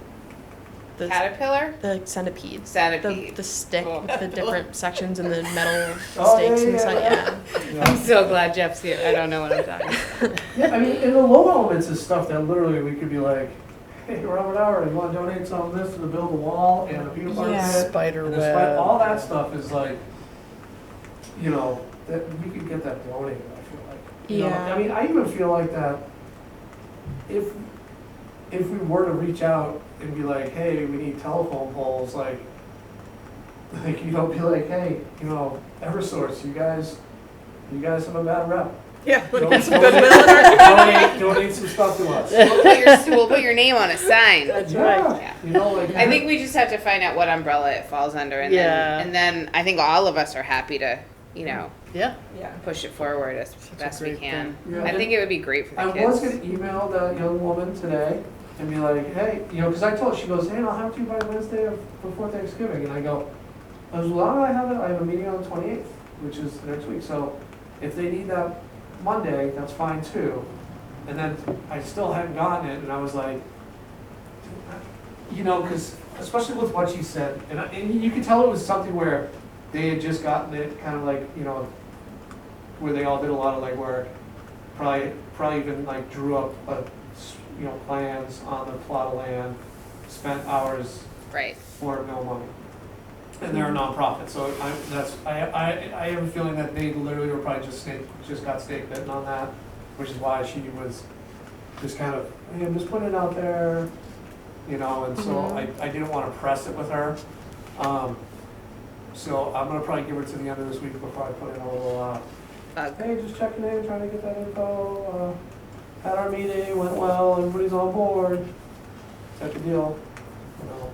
Caterpillar? centipedes. Centipede. The stick Cool. with the different sections and the metal Oh, stakes yeah, inside. yeah. Yeah. I'm so glad Jeff's here. I don't know what I'm talking about. Yeah, I mean, in the low elements is stuff that literally we could be like, hey, Robert Howard, you want to donate some of this to build a wall and a peanut butter Yeah. pit? Spider And web. all that stuff is like, you know, that we could get that donated, I feel like. You know, Yeah. I mean, I even feel like that if we were to reach out and be like, hey, we need telephone poles, like, you know, be like, hey, you know, Eversource, you guys have a bad rep. Yeah, Don't- get some don't- goodwill in our donate some stuff to us. We'll put your name on a sign. That's Yeah, right. Yeah. you know, like. I think we just have to find out what umbrella it falls under, and Yeah. then I think all of us are happy to, you know, Yeah, Yeah. push it forward as Such a best we great can. thing. Yeah. I think it would be great for the I kids. was gonna email that young woman today and be like, hey, you know, because I told her, she goes, hey, I'll have it to you by Wednesday before Thanksgiving. And I go, as long as I have a meeting on the 28th, which is next week. So if they need that Monday, that's fine too. And then I still hadn't gotten it, and I was like, you know, because especially with what she said, and you could tell it was something where they had just gotten it, kind of like, you know, where they all did a lot of legwork, probably even like drew up you know, plans on the plot of land, spent hours Right. for no money. And they're a nonprofit, so I have a feeling that they literally were probably just got snake bitten on that, which is why she was just kind of, hey, I'm just putting it out there, you know, and so I didn't want to press it with her. So I'm gonna probably give her to the end of this week before I put in a little, Bug. hey, just checking in, trying to get that info, had our meeting, went well, everybody's on board, type of deal, you know,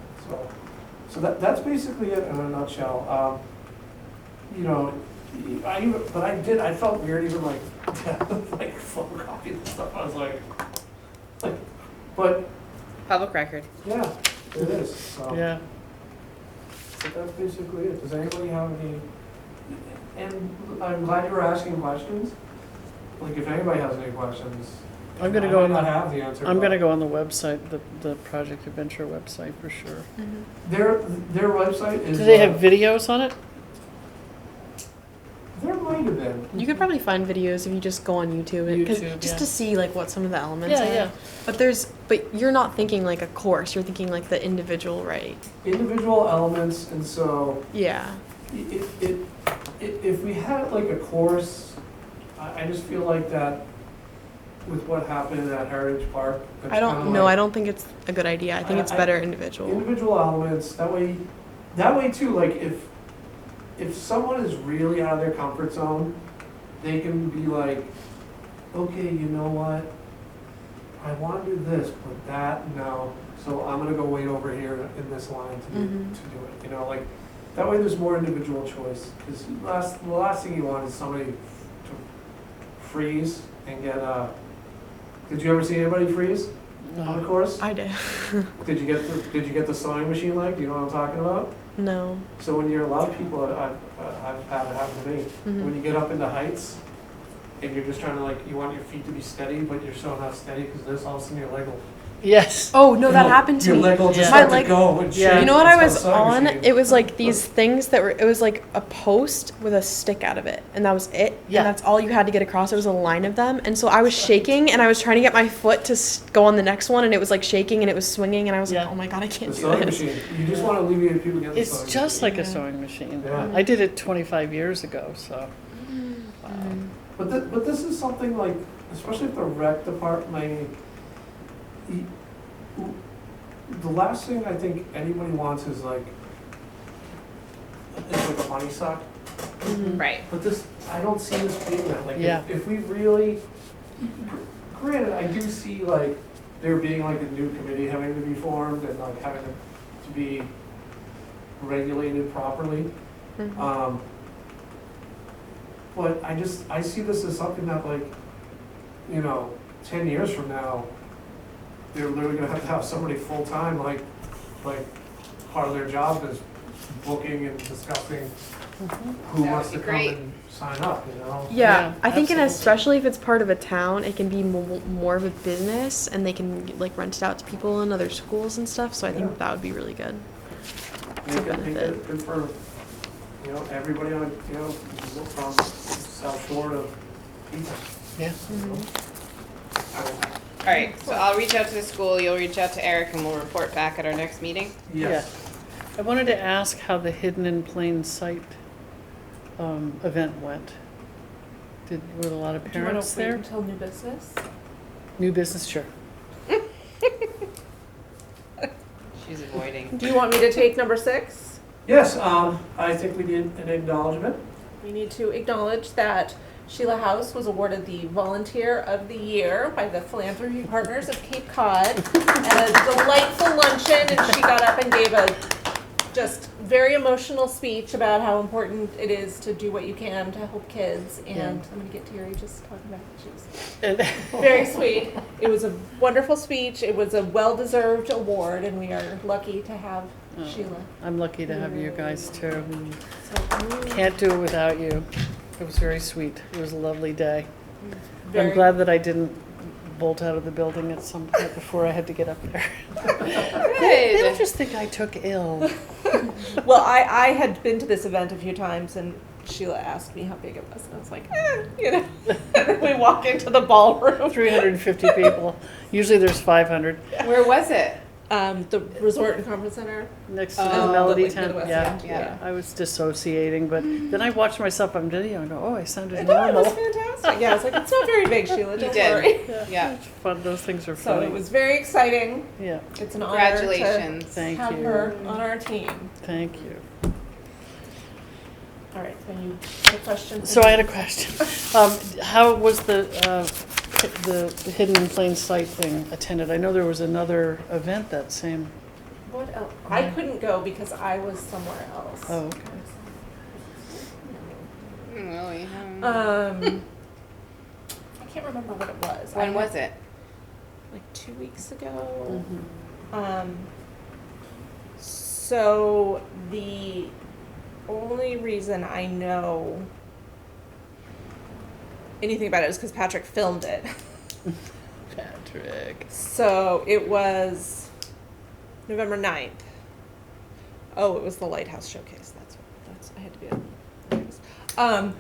so that's basically it in a nutshell. You know, I felt weird even like, like photocopying stuff, I was like, but, Public record. yeah, it is, so. yeah. So that's basically it. Does anybody have any, and I'm glad you were asking questions. Like, if anybody has any questions, I'm gonna I go might on not the, have the answer. I'm but gonna go on the website, the Project Adventure website for sure. Their website is. Do they have videos on it? There might have been. You could probably find videos if you just go on YouTube, YouTube, just yeah. to see like what some of the elements Yeah, are. yeah. But you're not thinking like a course. You're thinking like the individual, right? Individual elements, and so Yeah. if we had like a course, I just feel like that with what happened at Heritage Park. that's I don't kinda know. like I don't think it's a good idea. I think it's I- better individual. individual elements. That way too. Like if someone is really out of their comfort zone, they can be like, okay, you know what? I want to do this, but that, no. So I'm gonna go wait over here in this line to do it. You know, like That way there's more individual choice, because the last thing you want is somebody to freeze and get, did you ever see anybody freeze on the course? I did. Did you get the sewing machine leg? Do you know what I'm talking about? No. So when you're, a lot of people, I've had it happen to me, Mhm. when you get up into heights, and you're just trying to, like, you want your feet to be steady, but you're so not steady, because this, all of a sudden your leg will. Yes. Oh no, that happened to Your me. leg will just Yeah. start My leg- to go and shake. Yeah. You know what It's I called was sewing on? machine. It was like these things that were, it was like a post with a stick out of it, and that was it. Yeah. And that's all you had to get across. It was a line of them. And so I was shaking, and I was trying to get my foot to go on the next one, and it was like shaking, and it was swinging, and I was Yeah. like, oh my God, I The can't do sewing this. machine, you just want to alleviate people getting the It's sewing just machine. like a Yeah. sewing machine. Yeah. I did it 25 years ago, so. But this is something like, especially if the rec department, the last thing I think anybody wants is like a money suck. Right. But this, I don't see this being that. Like, Yeah. if we really, granted, I do see like there being like a new committee having to be formed and like having to be regulated properly. Mhm. But I see this as something that like, 10 years from now, they're literally gonna have to have somebody full-time, like part of their job is booking and discussing who That wants would to be come great. and sign up, Yeah, Yeah, I think, and absolutely. especially if it's part of a town, it can be more of a business, and they can like rent it out to people in other schools and stuff. So I think Yeah. that would be really good. Make it benefit. good for, everybody on, from South Shore to East. Yeah. All right, so I'll reach out to the school, you'll reach out to Eric, and we'll report back at our next meeting. Yes. I wanted to ask how the Hidden in Plain Sight event went. Were a lot of Do you want parents to wait there? until new business? New business, sure. She's avoiding. Do you want me to take number 6? Yes, I think we need an acknowledgement. We need to acknowledge that Sheila House was awarded the Volunteer of the Year by the Philanthropy Partners of Cape Cod at a delightful luncheon, and she got up and gave a just very emotional speech about how important it is to do what you can to help kids. And Yeah. I'm going to get Terry just talking about it. She was And- very sweet. It was a wonderful speech. It was a well-deserved award, and we are lucky to have Oh, Sheila. I'm lucky to have you guys too. So, Can't do it without you. It was very sweet. It was a lovely day. I'm very- glad that I didn't bolt out of the building at some point before I had to get up there. They'll Good. just think I took ill. Well, I had been to this event a few times, and Sheila asked me how big it was, and I was like, And we walk into the ballroom. 350 people. Usually there's 500. Where was it? The resort and conference center. Next to Oh, the Melody like tent. Midwest, Yeah. yeah. I was dissociating, but then I watched myself on video and go, oh, I sounded No, it was normal. fantastic. Yeah, I was like, it's not very big, Sheila. You Don't did. worry. Yeah. It's fun. Those things are So funny. it was very exciting. Yeah. It's an honor to Congratulations. Thank have you. her on our team. Thank you. All right, so you had a question? So I had a question. How was the Hidden in Plain Sight thing attended? I know there was another event that same. What else? I couldn't go because I was somewhere else. Oh, okay. Well, we have- I can't remember what it was. When was it? Like 2 weeks ago. Mhm. So the only reason I know anything about it is because Patrick filmed it. Patrick. So it was November 9th. Oh, it was the Lighthouse Showcase. That's I had to be at the Lighthouse.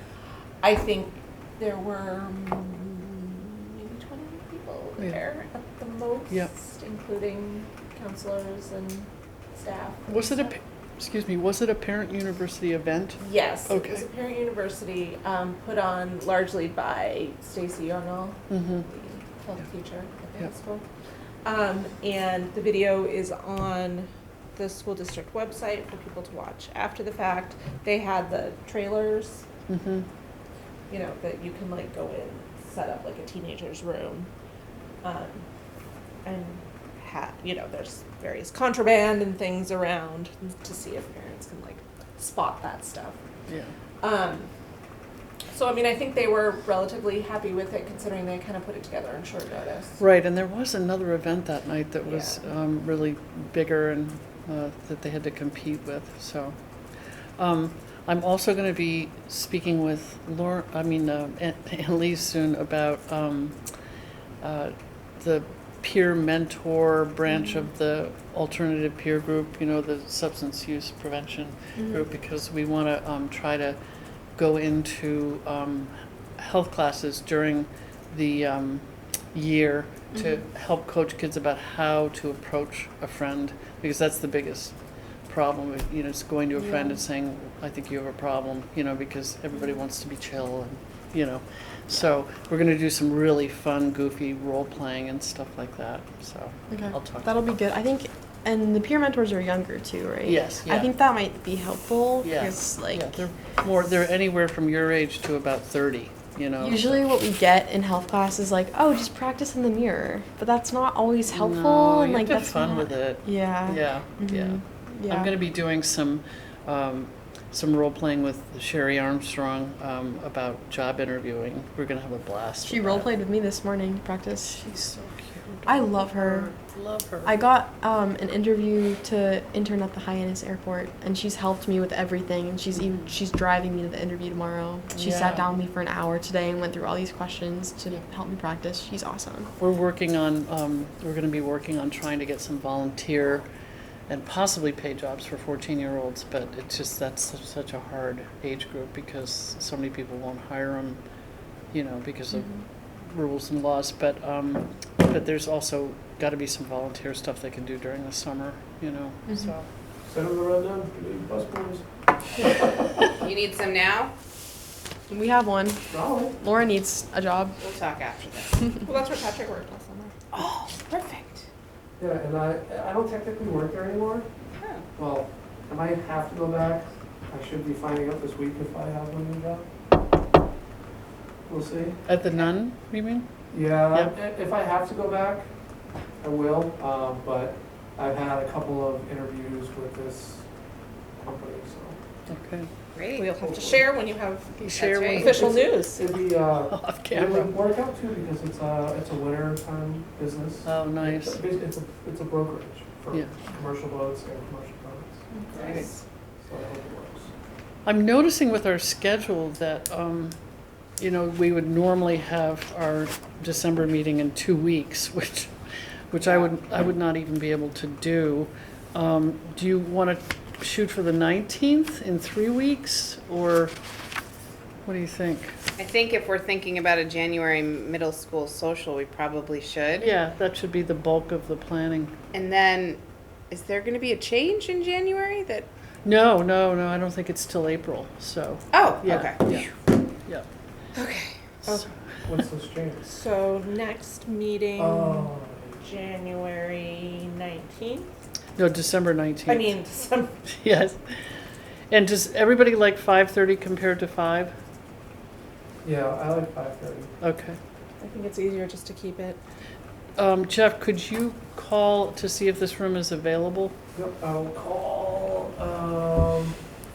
I think there were maybe 20 people Yeah. there at the most, Yep. including counselors and staff. Was it was it a parent university event? Yes, Okay. it was a parent university put on largely by Stacy Yarnall, Mm-hmm. the health teacher at the Yep. high school. And the video is on the school district website for people to watch after the fact. They had the trailers, Mm-hmm. that you can like go in, set up like a teenager's room, and there's various contraband and things around to see if parents can like spot that stuff. Yeah. So I mean, I think they were relatively happy with it considering they kind of put it together in short notice. Right, and there was another event that night that was really bigger and that they had to compete with. So, I'm also going to be speaking with Annalise soon about the peer mentor branch of the alternative peer group. You know, the substance use prevention group, because we want to try to go into health classes during the year to help coach kids about how to approach a friend, because that's the biggest problem. You know, it's going to a friend and saying, I think you have a problem, you know, because everybody wants to be chill and, you know. So we're going to do some really fun, goofy role playing and stuff like that. So Okay. I'll talk. That'll be good. I think, and the peer mentors are younger too, right? Yes, I yeah. think that might be helpful Yeah. because like They're anywhere from your age to about 30, you know. usually what we get in health class is like, oh, just practice in the mirror, but that's not always helpful. No, and you like have to that's have fun not, with it. Yeah. Yeah, yeah. Yeah. I'm going to be doing some role playing with Sherry Armstrong about job interviewing. We're going to have a blast. She with role that. played with me this morning to practice. She's so cute. I love her. Love her. I got an interview to intern at the Hyannis Airport, and she's helped me with everything. And she's driving me to the interview tomorrow. She Yeah. sat down with me for an hour today and went through all these questions to help me practice. She's awesome. We're working on. We're going to be working on trying to get some volunteer and possibly paid jobs for 14-year-olds, but it's just that's such a hard age group because so many people won't hire them, you know, because of rules and laws. But there's also got to be some volunteer stuff they can do during the summer, you know. So Send them the rundown, give me bus boys. You need some now? We have one. No. Laura needs a job. We'll talk after this. Well, that's where Patrick worked last summer. Oh, perfect. Yeah, and I don't technically work there anymore. Oh. Well, I might have to go back. I should be finding out this week if I have a new job. We'll see. at the Nun, you mean? Yeah, if I have to go back, I will, but I've had a couple of interviews with this company, so. Okay. Great. We'll have to share when you have Share right. when official news. It'd be, off it camera. would work out too because it's a winter time business. Oh, nice. It's a brokerage for Yeah. commercial boats and commercial boats. Nice. So I hope it works. I'm noticing with our schedule that, you know, we would normally have our December meeting in 2 weeks, which I would not even be able to do. Do you want to shoot for the 19th in 3 weeks, or what do you think? I think if we're thinking about a January middle school social, we probably should. Yeah, that should be the bulk of the planning. And then, is there going to be a change in January that? No, I don't think it's till April, so. Oh, Yeah, okay. Yeah. Okay. What's this change? So next meeting, Oh, January 19th. No, December 19th. I mean, December. Yes. And does everybody like 5:30 compared to 5? yeah, I like 5:30. Okay. I think it's easier just to keep it. Jeff, could you call to see if this room is available? Yep, I'll call,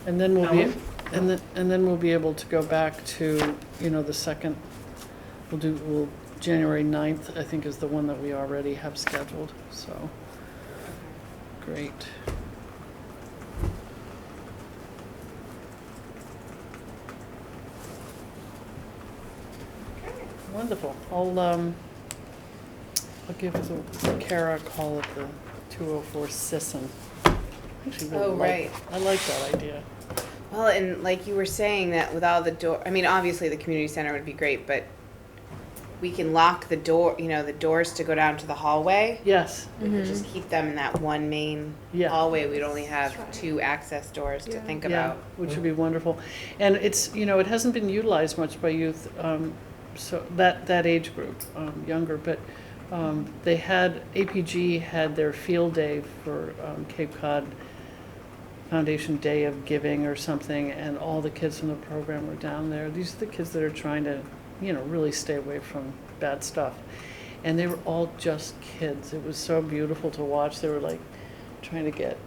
And then we'll be, Ellen? and then we'll be able to go back to, you know, the second, January 9th, I think, is the one that we already have scheduled, so. Great. Wonderful. I'll give Kara a call at the 204 Sisson. Actually really Oh, like- right. I like that idea. Well, and like you were saying that with all the door, I mean, obviously the community center would be great, but we can lock the door, you know, the doors to go down to the hallway. Yes, We could just keep them in that one main yeah. hallway. We'd only have That's right. 2 access doors to Yeah. think Yeah, about. which would be wonderful. And it's, you know, it hasn't been utilized much by youth, so that age group, younger, but they had, APG had their field day for Cape Cod Foundation Day of Giving or something, and all the kids from the program were down there. These are the kids that are trying to, you know, really stay away from bad stuff. And they were all just kids. It was so beautiful to watch. They were like trying to get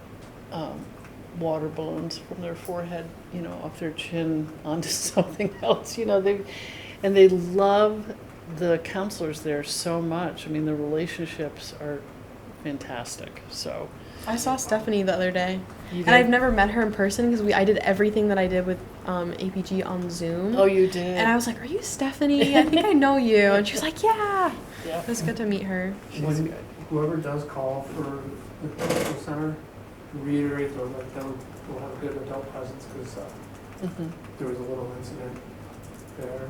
water balloons from their forehead, you know, off their chin onto something else, you know, and they love the counselors there so much. I mean, the relationships are fantastic, so. I saw Stephanie the other day, You and I've did? never met her in person because I did everything that I did with APG on Zoom. Oh, you did? And I was like, "Are you Stephanie? I think I know you." And she was like, "Yeah." Yeah. It was good to meet her. She's When good. whoever does call for the cultural center, reiterate though that they'll have a good adult presence, because Mhm. there was a little incident there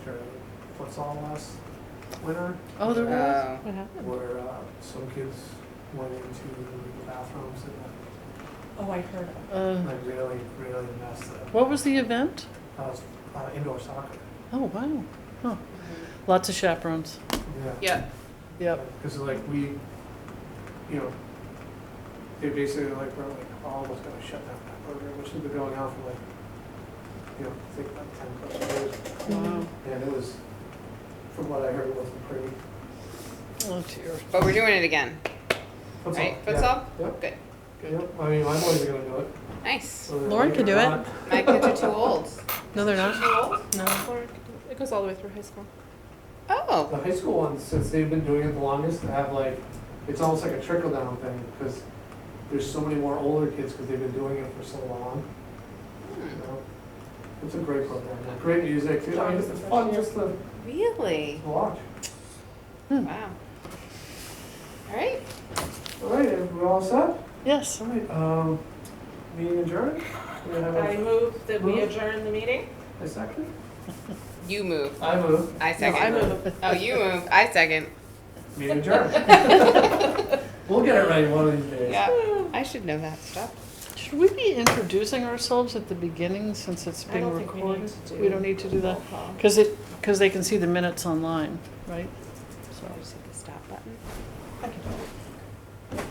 during futsal last winter. Oh, there was? Oh. What happened? Where some kids went into the bathrooms and Oh, I heard of like really messed up. What was the event? Indoor soccer. Oh, wow. Huh. Lots of chaperones. Yeah. Yep. Yep. Because like we, you know, they basically like were like almost gonna shut down that program, which has been going on for like, you know, I think about 10+ years. Wow. And it was, from what I heard, it wasn't pretty. Oh, dear. But we're doing it again, Futsal, right? yeah. Futsal? Yep. Good. Yep. I mean, my boys are gonna do it. Nice. whether they Lauren like could or do it. not. My kids are too old. No, they're not. No. it goes all the way through high school. Oh. The high school ones, since they've been doing it the longest, have like, it's almost like a trickle down thing, because there's so many more older kids, because they've been doing it for so long. You know? It's a great program, and great music, too. I mean, it's fun just to Really? watch. Wow. All right. All right, we're all set? Yes. All right, meeting adjourned? We have I move that we Move. adjourn the meeting. a second? You move. I move. I second. I move. Oh, you move. I second. Meeting adjourned. We'll get it right one of these days. Yeah. I should know that stuff. Should we be introducing ourselves at the beginning since it's I being don't think we need recorded? to do We don't need to do that? roll call. Because they can see the minutes online, right? So. I just hit the stop button. I can do it.